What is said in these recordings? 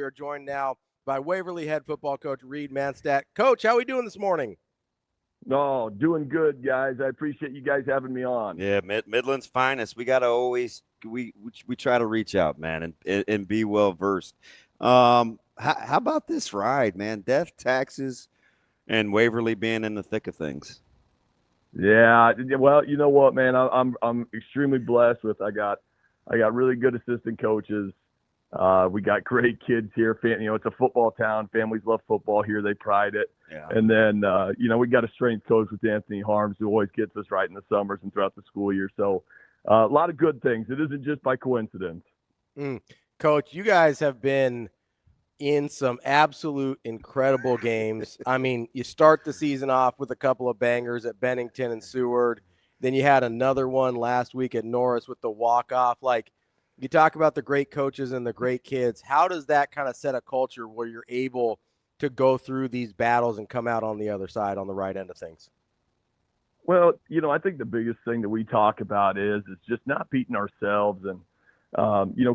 are joined now by Waverly head football coach Reed Manstedt. Coach, how are we doing this morning? Oh, doing good, guys. I appreciate you guys having me on. Yeah, Midland's finest. We got to always we try to reach out, man, and be well versed. How about this ride, man? Death, taxes, and Waverly being in the thick of things. Yeah, well, you know what, man? I'm extremely blessed with. I got really good assistant coaches. We got great kids here. It's a football town. Families love football here. They pride it. Yeah. And then, we got a strength coach with Anthony Harms who always gets us right in the summers and throughout the school year. So a lot of good things. It isn't just by coincidence. Coach, you guys have been in some absolute incredible games. I mean, you start the season off with a couple of bangers at Bennington and Seward. Then you had another one last week at Norris with the walk-off. Like, you talk about the great coaches and the great kids. How does that kind of set a culture where you're able to go through these battles and come out on the other side on the right end of things? Well, I think the biggest thing that we talk about is just not beating ourselves and,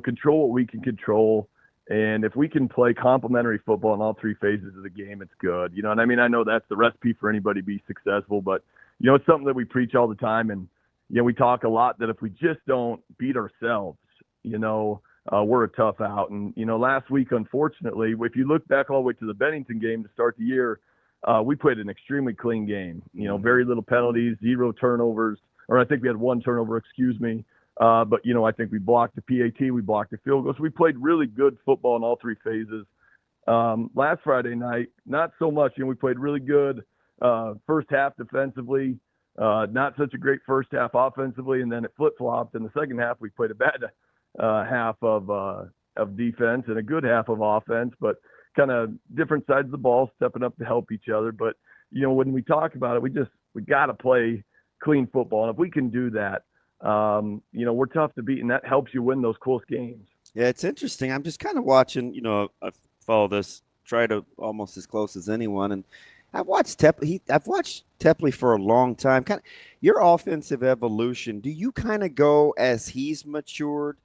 control what we can control. And if we can play complementary football in all three phases of the game, it's good. You know what I mean? I know that's the recipe for anybody to be successful, but, it's something that we preach all the time. And, we talk a lot that if we just don't beat ourselves, we're a tough out. And, last week, unfortunately, if you look back all the way to the Bennington game to start the year, we played an extremely clean game, very little penalties, 0 turnovers, or I think we had 1 turnover, excuse me. But, I think we blocked the PAT, we blocked the field goal. So we played really good football in all three phases. Last Friday night, not so much. We played really good first half defensively, not such a great first half offensively, and then it flip-flopped. In the second half, we played a bad half of defense and a good half of offense, but kind of different sides of the ball, stepping up to help each other. But, when we talk about it, we got to play clean football. And if we can do that, we're tough to beat, and that helps you win those close games. Yeah, it's interesting. I'm just kind of watching, I follow this, try to almost as close as anyone. And I've watched Tepley for a long time. Kind of your offensive evolution. Do you kind of go as he's matured,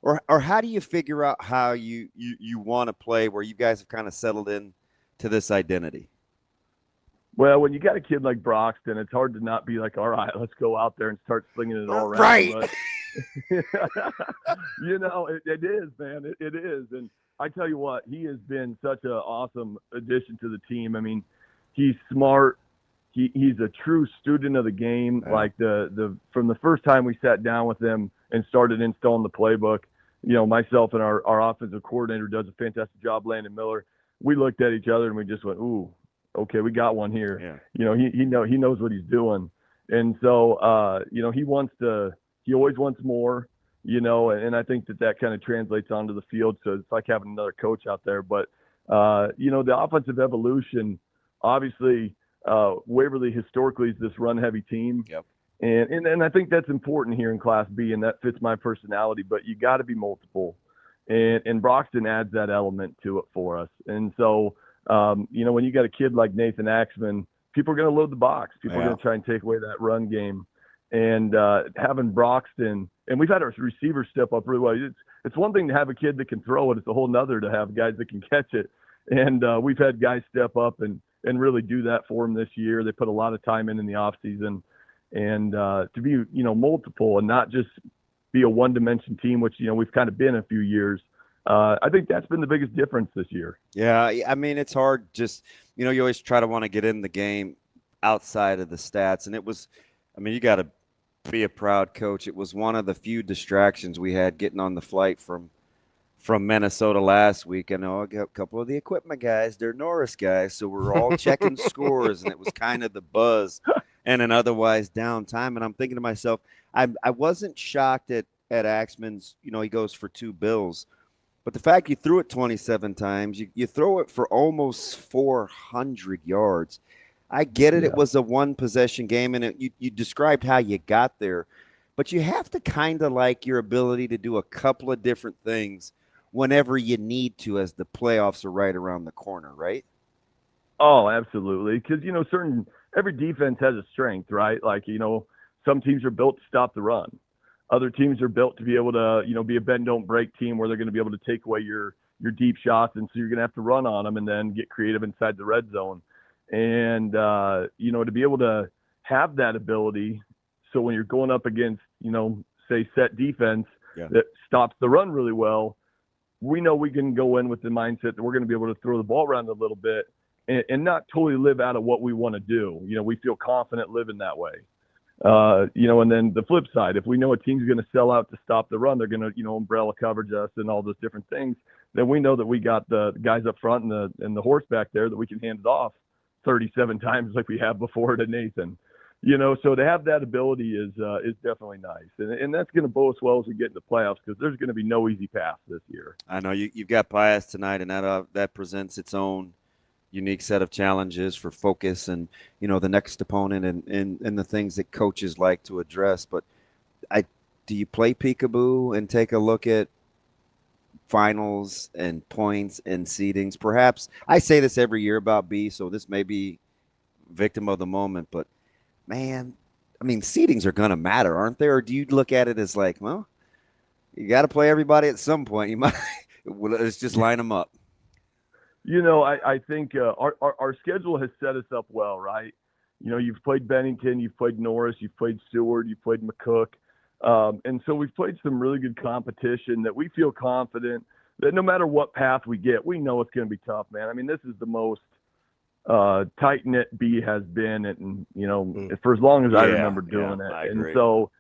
or how do you figure out how you want to play where you guys have kind of settled in to this identity? Well, when you got a kid like Broxton, it's hard to not be like, all right, let's go out there and start slinging it all around. Right. But, it is, man. It is. And I tell you what, he has been such an awesome addition to the team. I mean, he's smart. He's a true student of the game. Yeah. Like from the first time we sat down with him and started installing the playbook, myself and our offensive coordinator does a fantastic job, Landon Miller. We looked at each other and we just went, ooh, okay, we got one here. Yeah. He knows what he's doing. And so, he always wants more, and I think that kind of translates onto the field. So it's like having another coach out there. But, the offensive evolution, obviously, Waverly historically is this run-heavy team. Yep. And I think that's important here in Class B, and that fits my personality. But you got to be multiple. And Broxton adds that element to it for us. And so, when you got a kid like Nathan Axman, people are going to load the box. People are going to try and take away that run game. And having Broxton, and we've had our receivers step up really well. It's one thing to have a kid that can throw it. It's a whole nother to have guys that can catch it. And we've had guys step up and really do that for them this year. They put a lot of time in the offseason. And to be, multiple and not just be a one-dimension team, which, we've kind of been a few years. I think that's been the biggest difference this year. Yeah, I mean, it's hard just, you always try to want to get in the game outside of the stats. And you got to be a proud coach. It was one of the few distractions we had getting on the flight from Minnesota last week. I know I got a couple of the equipment guys, they're Norris guys, so we're all checking scores, and it was kind of the buzz and an otherwise down time. And I'm thinking to myself, I wasn't shocked at Axman's, he goes for 2 bills. But the fact you threw it 27 times, you throw it for almost 400 yards. I get it. Yeah. It was a one-possession game, and you described how you got there. But you have to kind of like your ability to do a couple of different things whenever you need to as the playoffs are right around the corner, right? Oh, absolutely. Because, every defense has a strength, right? Like, some teams are built to stop the run. Other teams are built to be able to, be a bend don't break team where they're going to be able to take away your your deep shots, and so you're going to have to run on them and then get creative inside the red zone. And to be able to have that ability, so when you're going up against, say set defense that stops the run really well, we know we can go in with the mindset that we're going to be able to throw the ball around a little bit and not totally live out of what we want to do. We feel confident living that way. And then the flip side, if we know a team's going to sell out to stop the run, they're going to, umbrella coverage us and all those different things, then we know that we got the guys up front and the horse back there that we can hand it off 37 times like we have before to Nathan. So to have that ability is definitely nice. And that's going to bode us well as we get into playoffs, because there's going to be no easy path this year. I know you've got Pius tonight, and that presents its own unique set of challenges for focus and, the next opponent and the things that coaches like to address. But do you play peekaboo and take a look at finals and points and seedings? Perhaps I say this every year about B, so this may be victim of the moment, but man, seedings are going to matter, aren't they? Or do you look at it as like, well, you got to play everybody at some point. You might let's just line them up. I think our schedule has set us up well, right? You've played Bennington, you've played Norris, you've played Seward, you've played McCook. And so we've played some really good competition that we feel confident that no matter what path we get, we know it's going to be tough, man. This is the most tight-knit B has been, and for as long as I remember doing it. And so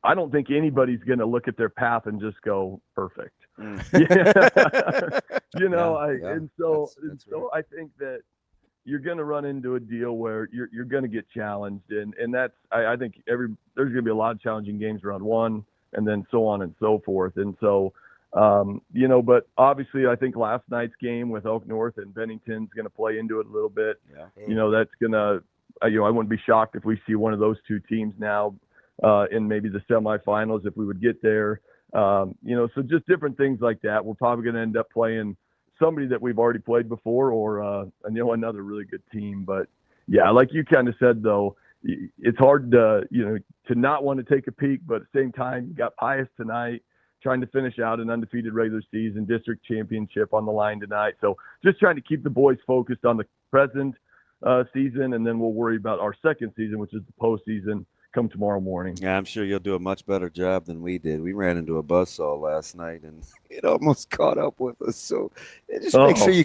I don't think anybody's going to look at their path and just go perfect. So I think that you're going to run into a deal where you're going to get challenged, and that's I think there's going to be a lot of challenging games round one, and then so on and so forth. And so but obviously I think last night's game with Oak North and Bennington's going to play into it a little bit. That's going to I wouldn't be shocked if we see one of those two teams now in maybe the semifinals if we would get there. So just different things like that. We're probably going to end up playing somebody that we've already played before, or another really good team. But yeah, like you kind of said though, it's hard to to not want to take a peek, but at the same time you got Pius tonight, trying to finish out an undefeated regular season district championship on the line tonight. So just trying to keep the boys focused on the present season, and then we'll worry about our second season, which is the postseason, come tomorrow morning. Yeah, I'm sure you'll do a much better job than we did. We ran into a buzzsaw last night, and it almost caught up with us. So make sure you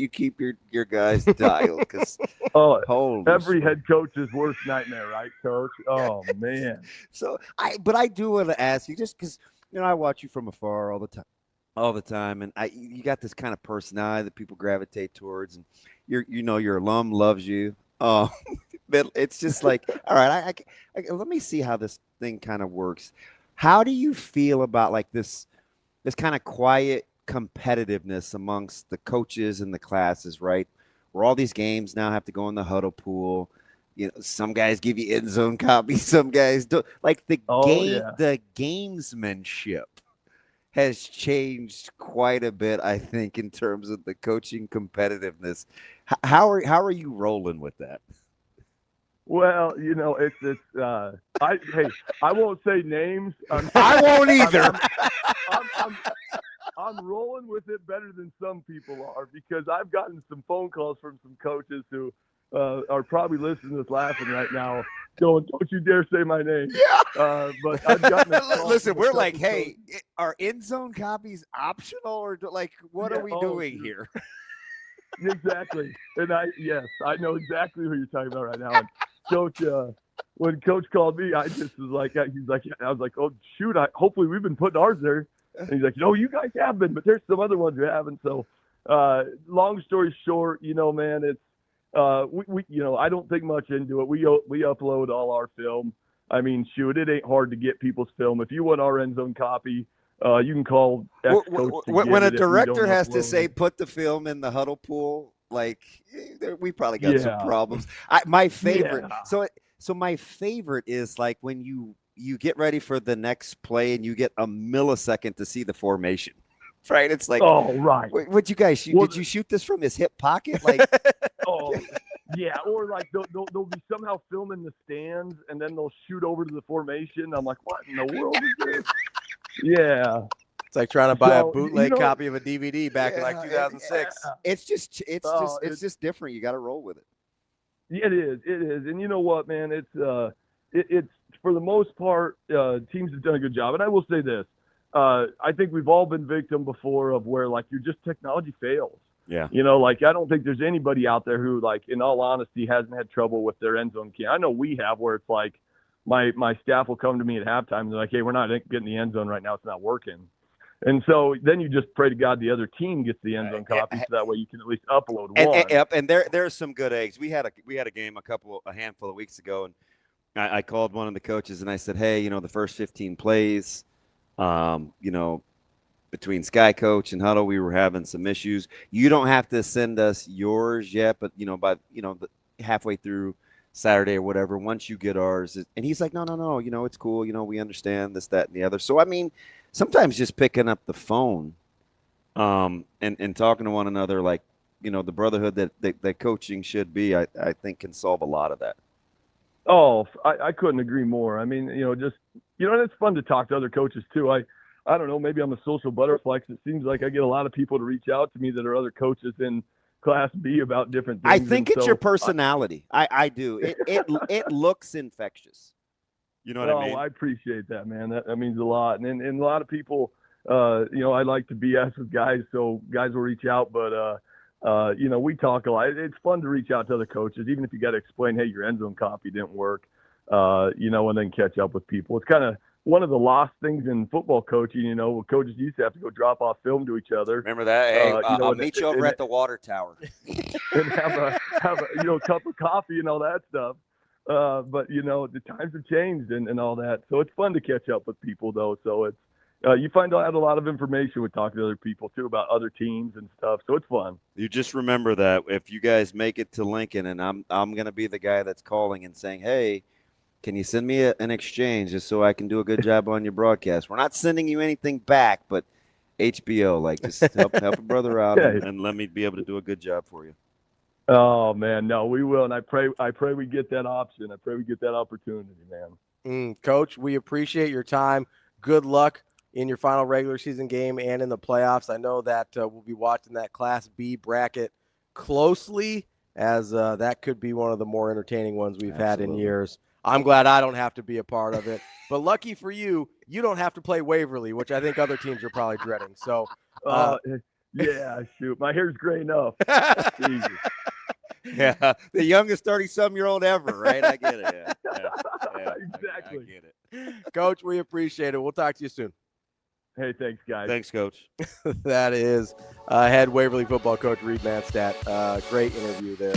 keep your guys dialed, because every head coach's worst nightmare, right, Coach? Oh man. So I do want to ask you, just because I watch you from afar all the time, and you got this kind of personality that people gravitate towards, and your alum loves you. But it's just like, all right, let me see how this thing kind of works. How do you feel about like this kind of quiet competitiveness amongst the coaches and the classes, right? Where all these games now have to go in the huddle pool. Some guys give you end zone copies, some guys don't. Like the gamesmanship has changed quite a bit, I think, in terms of the coaching competitiveness. How are you rolling with that? Well, I won't say names. I won't either. I'm rolling with it better than some people are, because I've gotten some phone calls from some coaches who are probably listening to this laughing right now. Don't you dare say my name. Yeah. But I've gotten listen, we're like, hey, are end zone copies optional, or like what are we doing here? Exactly. And I know exactly who you're talking about right now. And Coach, when Coach called me, I just was like, I was like, oh shoot, hopefully we've been putting ours there. And he's like, no, you guys have been, but there's some other ones who haven't. So, long story short, man, it's we I don't think much into it. We upload all our film. Shoot, it ain't hard to get people's film. If you want our end zone copy, you can call X-Coach when a director has to say put the film in the huddle pool, like we probably got some problems. My favorite, so my favorite is like when you get ready for the next play and you get a millisecond to see the formation. Right? It's like, oh right. What'd you guys shoot? Did you shoot this from his hip pocket? Like, yeah, or like they'll be somehow filming the stands and then they'll shoot over to the formation. I'm like, what in the world is this? Yeah. It's like trying to buy a So, bootleg copy of a DVD back in like 2006. It's just different. You got to roll with it. It is. And you know what, man? It's for the most part, teams have done a good job. And I will say this. I think we've all been victim before of where, like, you're just technology fails. Yeah. You know, like, I don't think there's anybody out there who, like, in all honesty, hasn't had trouble with their end zone key. I know we have, where it's like my staff will come to me at halftime and they're like, hey, we're not getting the end zone right now. It's not working. And so then you just pray to God the other team gets the end zone copy, so that way you can at least upload one. And there's some good eggs. We had a game a handful of weeks ago, and I called one of the coaches and I said, hey, you know, the first 15 plays, you know, between Sky Coach and Huddle, we were having some issues. You don't have to send us yours yet, but, you know, by, you know, halfway through Saturday or whatever, once you get ours. And he's like, no, you know, it's cool. You know, we understand this, that, and the other. So, I mean, sometimes just picking up the phone and talking to one another, like, you know, the brotherhood that coaching should be, I think can solve a lot of that. Oh, I couldn't agree more. I mean, you know, just, you know, and it's fun to talk to other coaches too. I don't know, maybe I'm a social butterfly, because it seems like I get a lot of people to reach out to me that are other coaches in Class B about different things. I think it's your personality. I do. It looks infectious. You know what I mean? I appreciate that, man. That means a lot. And a lot of people, you know, I like to BS with guys, so guys will reach out. But, you know, we talk a lot. It's fun to reach out to other coaches, even if you got to explain, hey, your end zone copy didn't work, you know, and then catch up with people. It's kind of one of the lost things in football coaching, you know, coaches used to have to go drop off film to each other. Remember that? Hey, you know, I'll meet you over at the water tower. And have a you know, cup of coffee and all that stuff. But, you know, the times have changed and all that. So it's fun to catch up with people, though. So it's you find out a lot of information with talking to other people, too, about other teams and stuff. So it's fun. You just remember that if you guys make it to Lincoln, and I'm going to be the guy that's calling and saying, hey, can you send me an exchange just so I can do a good job on your broadcast? We're not sending you anything back, but HBO, like, just help a brother out and let me be able to do a good job for you. Oh, man, no, we will. And I pray we get that option. I pray we get that opportunity, man. Coach, we appreciate your time. Good luck in your final regular season game and in the playoffs. I know that we'll be watching that Class B bracket closely, as that could be one of the more entertaining ones we've had in years. I'm glad I don't have to be a part of it. But lucky for you, you don't have to play Waverly, which I think other teams are probably dreading. So, yeah, shoot. My hair's gray enough. Jesus. Yeah, the youngest 30-some-year-old ever, right? I get it. Yeah, exactly. I get it. Coach, we appreciate it. We'll talk to you soon. Hey, thanks, guys. Thanks, Coach. That is head Waverly football coach Reed Manstedt. Great interview there.